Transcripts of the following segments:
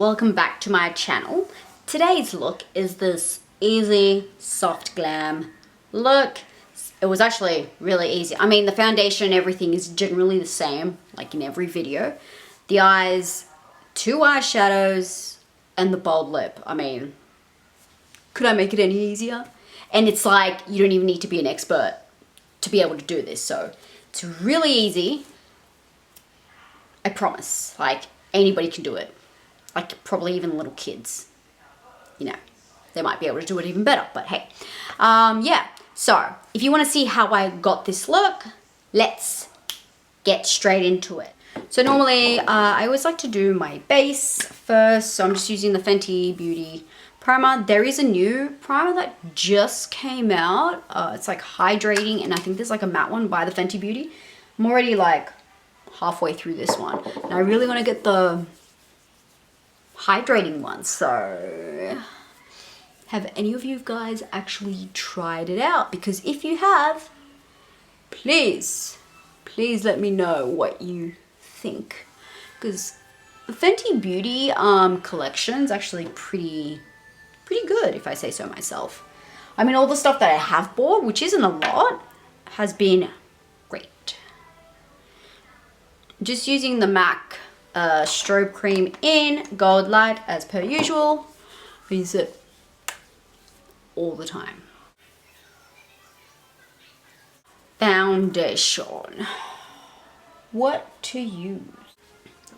Welcome back to my channel. Today's look is this easy, soft glam look. It was actually really easy. I mean, the foundation and everything is generally the same, like in every video. The eyes, 2 eyeshadows, and the bold lip. I mean, could I make it any easier? And it's like, you don't even need to be an expert to be able to do this. So it's really easy. I promise, like anybody can do it. Like probably even little kids, you know, they might be able to do it even better, but hey. Yeah, so if you want to see how I got this look, let's get straight into it. So normally I always like to do my base first, so I'm just using the Fenty Beauty primer. There is a new primer that just came out. It's like hydrating, and I think there's like a matte one by the Fenty Beauty. I'm already like halfway through this one, and I really want to get the hydrating one. So have any of you guys actually tried it out? Because if you have, please let me know what you think, because the Fenty Beauty collection is actually pretty good, if I say so myself. I mean, all the stuff that I have bought, which isn't a lot, has been great. Just using the MAC strobe cream in Gold Light as per usual. I use it all the time. Foundation. What to use?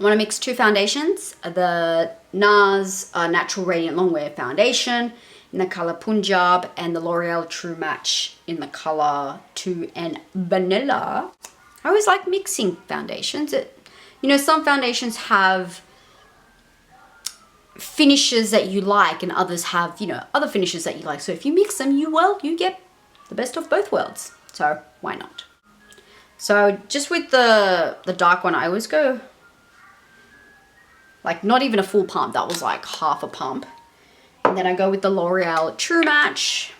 I want to mix 2 foundations. The NARS Natural Radiant Longwear Foundation in the color Punjab, and the L'Oreal True Match in the color 2 and Vanilla. I always like mixing foundations. You know, some foundations have finishes that you like, and others have, you know, other finishes that you like. So if you mix them, you get the best of both worlds. So why not? So just with the dark one, I always go like not even a full pump. That was like half a pump. And then I go with the L'Oreal True Match.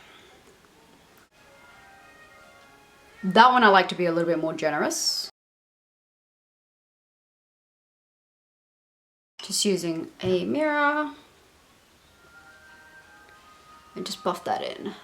That one I like to be a little bit more generous. Just using a mirror and just buff that in.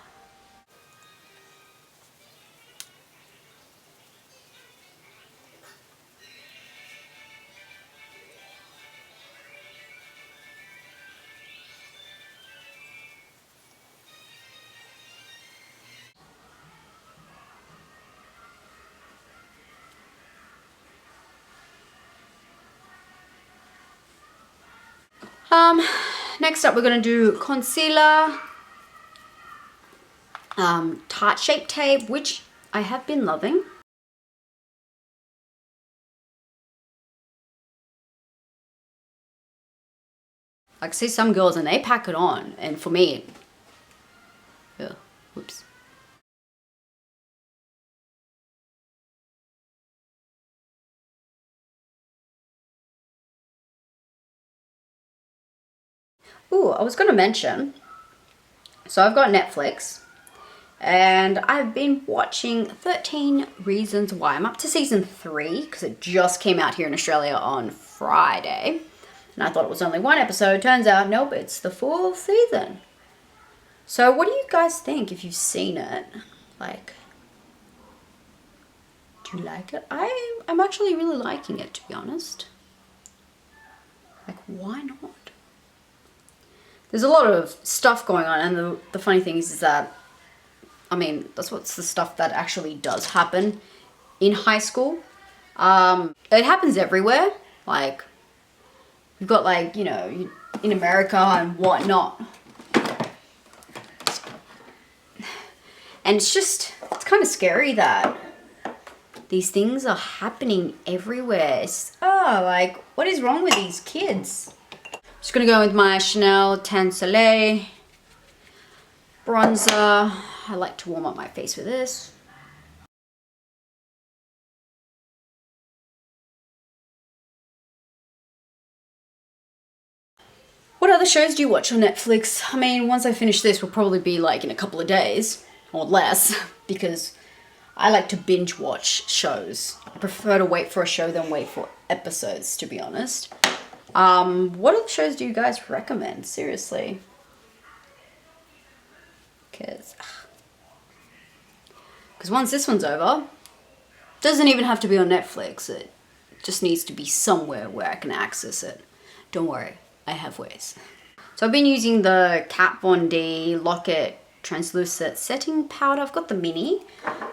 Next up we're going to do concealer, Tarte Shape Tape, which I have been loving. Like, see some girls and they pack it on, and for me, yeah, whoops. Ooh, I was going to mention, so I've got Netflix, and I've been watching 13 Reasons Why. I'm up to season 3, because it just came out here in Australia on Friday. And I thought it was only 1 episode. Turns out, nope, it's the full season. So what do you guys think if you've seen it? Like, do you like it? I'm actually really liking it, to be honest. Like, why not? There's a lot of stuff going on, and the funny thing is that, I mean, that's what's the stuff that actually does happen in high school. It happens everywhere. Like, you've got, like, you know, in America and whatnot. And it's kind of scary that these things are happening everywhere. Oh, like, what is wrong with these kids? Just gonna go with my Chanel Tan Soleil bronzer. I like to warm up my face with this. What other shows do you watch on Netflix? I mean, once I finish this, will probably be like in a couple of days or less, because I like to binge watch shows. I prefer to wait for a show than wait for episodes, to be honest. What other shows do you guys recommend? Seriously. Because once this one's over, doesn't even have to be on Netflix. It just needs to be somewhere where I can access it. Don't worry, I have ways. So I've been using the Kat Von D Lock-It Translucent Setting Powder. I've got the mini.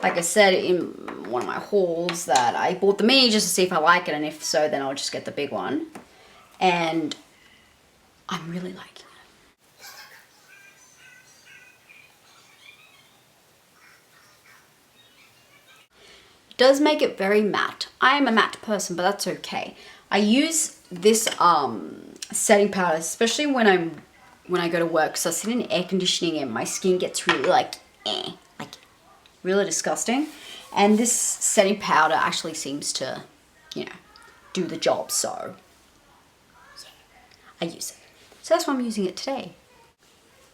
Like I said in one of my hauls that I bought the mini just to see if I like it, and if so, then I'll just get the big one. And I'm really liking it. It does make it very matte. I am a matte person, but that's okay. I use this setting powder, especially when I go to work, because I sit in air conditioning and my skin gets really like really disgusting. And this setting powder actually seems to, you know, do the job. So yeah, I use it. So that's why I'm using it today.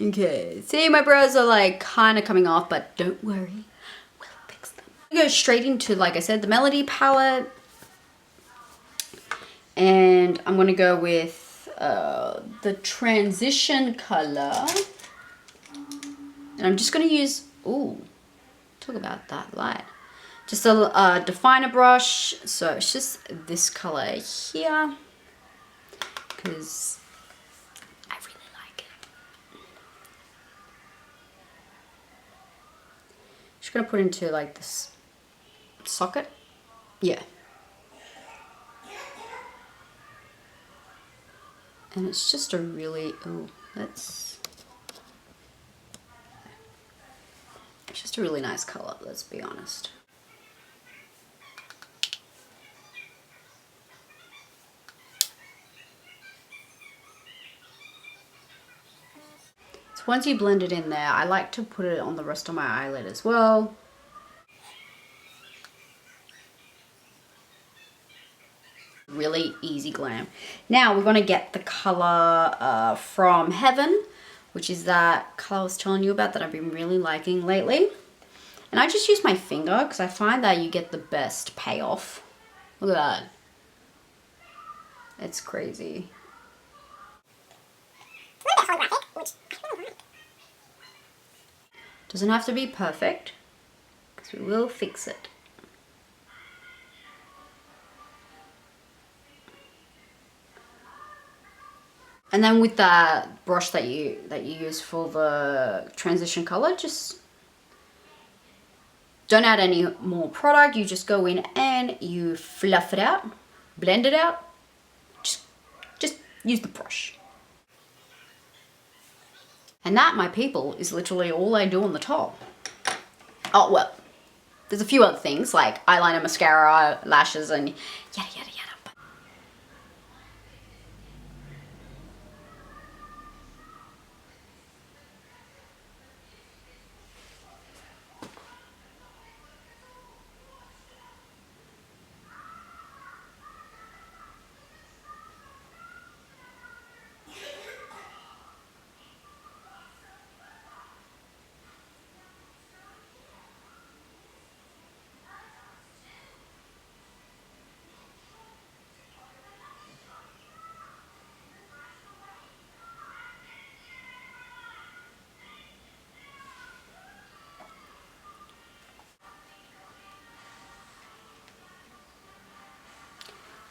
Okay, see, my brows are like kind of coming off, but don't worry, we'll fix them. I'm gonna go straight into, like I said, the Melody palette. And I'm gonna go with the transition color. And I'm just gonna use, ooh, talk about that light. Just a definer brush. So it's just this color here, because I really like it. Just gonna put into like this socket. Yeah. And it's just a really, it's just a really nice color, let's be honest. So once you blend it in there, I like to put it on the rest of my eyelid as well. Really easy glam. Now we're gonna get the color from Heaven, which is that color I was telling you about that I've been really liking lately. And I just use my finger because I find that you get the best payoff. Look at that. It's crazy. Doesn't have to be perfect, because we will fix it. And then with that brush that you use for the transition color, just don't add any more product. You just go in and you fluff it out, blend it out. Just use the brush. And that, my people, is literally all I do on the top. Oh, well, there's a few other things like eyeliner, mascara, lashes, and yada, yada, yada.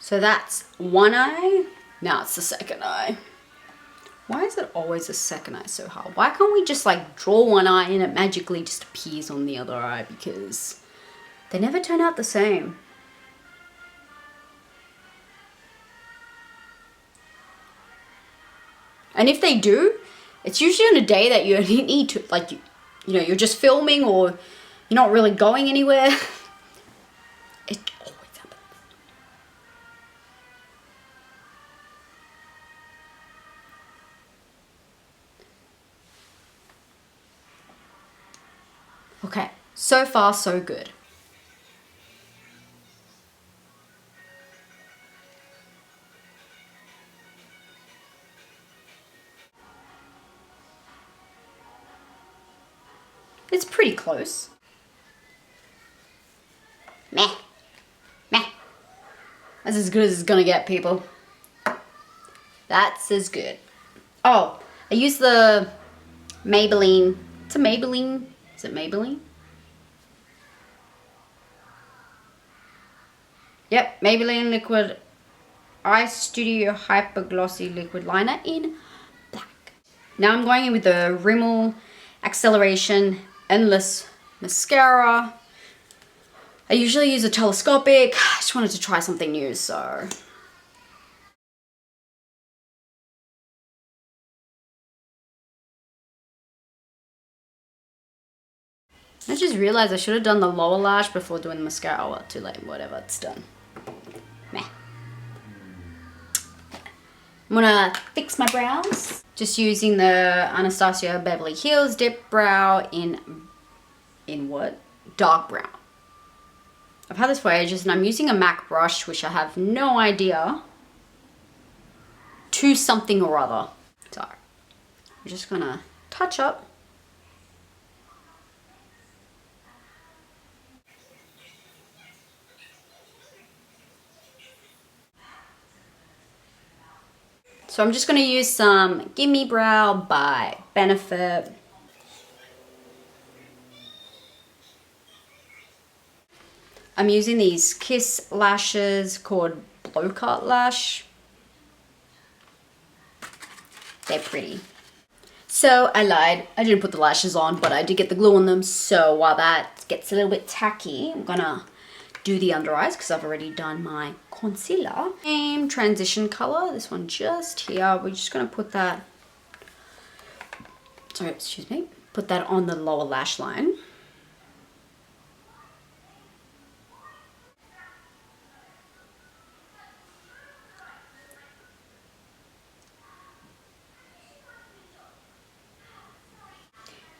So that's one eye. Now it's the second eye. Why is it always the second eye so hard? Why can't we just like draw one eye and it magically just appears on the other eye? Because they never turn out the same. And if they do, it's usually on a day that you need to, like, you know, you're just filming or you're not really going anywhere. It always happens. Okay, so far so good. It's pretty close. Meh. Meh. That's as good as it's gonna get, people. That's as good. Oh, I use the Maybelline. It's a Maybelline. Is it Maybelline? Yep, Maybelline Liquid Eye Studio Hyper Glossy Liquid Liner in black. Now I'm going in with the Rimmel Acceleration Endless Mascara. I usually use a telescopic. I just wanted to try something new, so. I just realized I should have done the lower lash before doing the mascara. Oh well, too late, whatever, it's done. Meh. I'm gonna fix my brows. Just using the Anastasia Beverly Hills Dip Brow in what? Dark brown. I've had this for ages and I'm using a MAC brush, which I have no idea. To something or other. So, I'm just gonna touch up. So I'm just going to use some Gimme Brow by Benefit. I'm using these Kiss lashes called Blow Cut Lash. They're pretty. So I lied. I didn't put the lashes on, but I did get the glue on them. So while that gets a little bit tacky, I'm going to do the under eyes because I've already done my concealer. Same transition color, this one just here. We're just gonna put that, sorry, excuse me, put that on the lower lash line.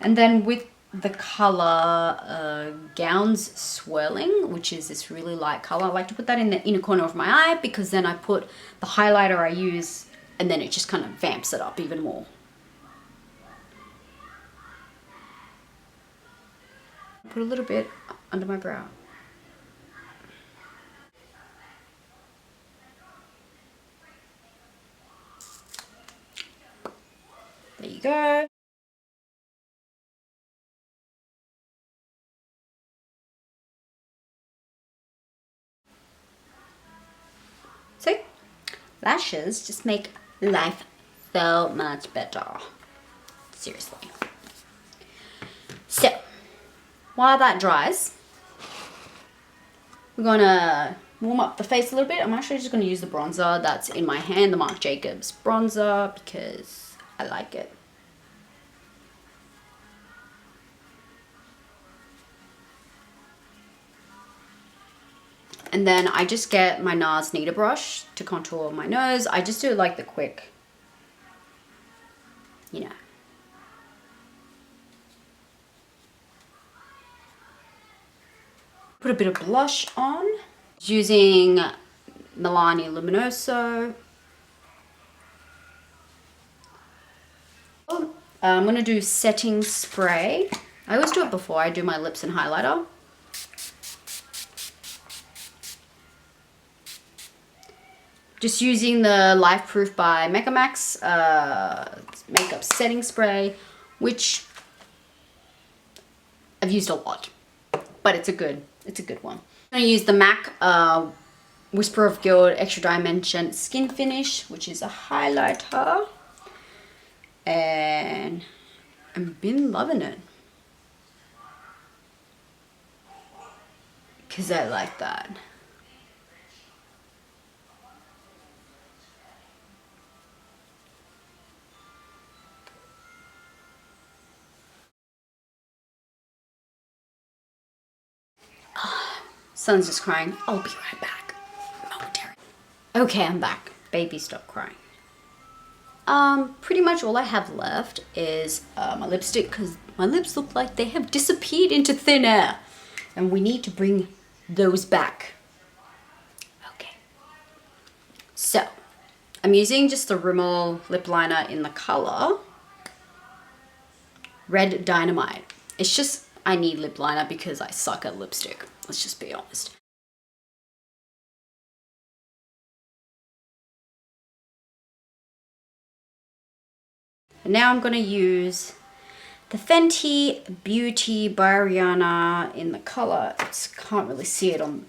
And then with the color Gowns Swirling, which is this really light color, I like to put that in the inner corner of my eye because then I put the highlighter I use and then it just kind of vamps it up even more. Put a little bit under my brow. There you go. So, lashes just make life so much better. Seriously. So, while that dries, we're gonna warm up the face a little bit. I'm actually just gonna use the bronzer that's in my hand, the Marc Jacobs bronzer, because I like it. And then I just get my NARS kneader brush to contour my nose. I just do like the quick, you know. Put a bit of blush on. Using Milani Luminoso. I'm gonna do setting spray. I always do it before I do my lips and highlighter. Just using the Life Proof by Mega Max makeup setting spray, which I've used a lot, but it's a good one. I'm gonna use the MAC Whisper of Guild Extra Dimension Skin Finish, which is a highlighter, and I've been loving it because I like that. Son's just crying. I'll be right back. Momentarily. Okay, I'm back. Baby, stop crying. Pretty much all I have left is my lipstick because my lips look like they have disappeared into thin air. And we need to bring those back. Okay. So, I'm using just the Rimmel lip liner in the color Red Dynamite. It's just, I need lip liner because I suck at lipstick. Let's just be honest. And now I'm going to use the Fenty Beauty by Ariana in the color. I can't really see it on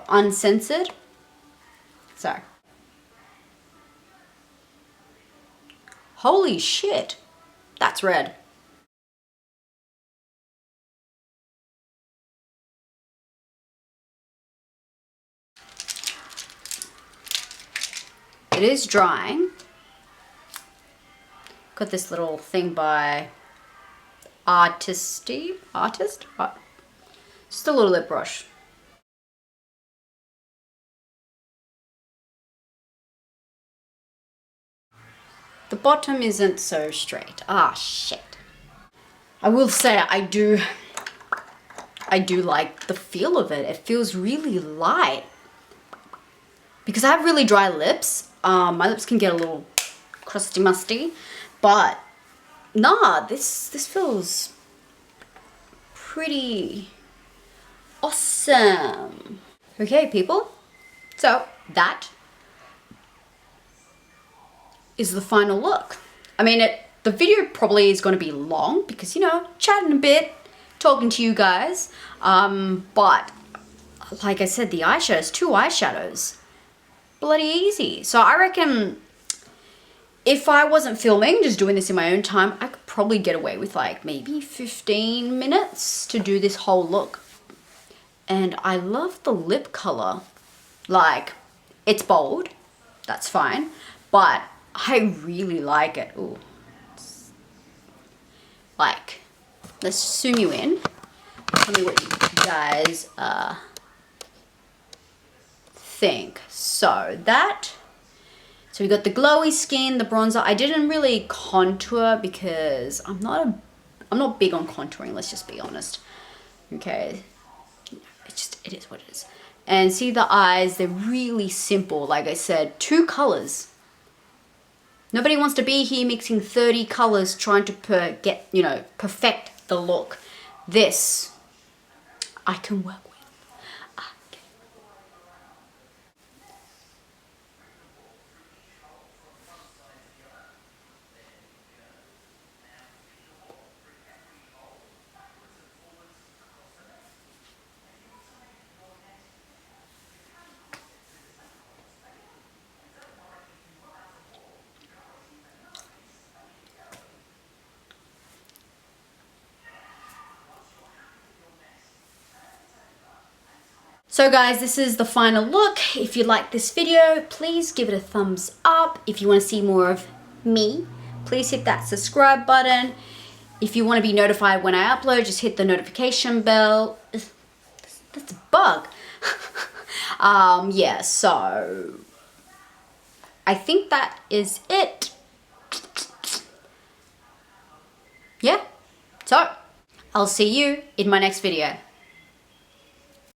uncensored. So, holy shit, that's red. It is drying. Got this little thing by Artist? Just a little lip brush. The bottom isn't so straight. Ah, shit. I will say I do like the feel of it. It feels really light. Because I have really dry lips. My lips can get a little crusty musty, but nah, this feels pretty awesome. Okay, people. So that is the final look. I mean, the video probably is going to be long because, you know, chatting a bit, talking to you guys. But like I said, the eyeshadows, 2 eyeshadows, bloody easy. So I reckon if I wasn't filming, just doing this in my own time, I could probably get away with like maybe 15 minutes to do this whole look. And I love the lip color. Like, it's bold, that's fine, but I really like it. Ooh. Like, let's zoom you in. Tell me what you guys think. So we got the glowy skin, the bronzer. I didn't really contour because I'm not big on contouring, let's just be honest. Okay. It is what it is. And see the eyes, they're really simple. Like I said, 2 colors. Nobody wants to be here mixing 30 colors trying to perfect the look. This, I can work with. So guys, this is the final look. If you like this video, please give it a thumbs up. If you want to see more of me, please hit that subscribe button. If you want to be notified when I upload, just hit the notification bell. That's a bug. Yeah, so I think that is it. Yeah, so I'll see you in my next video.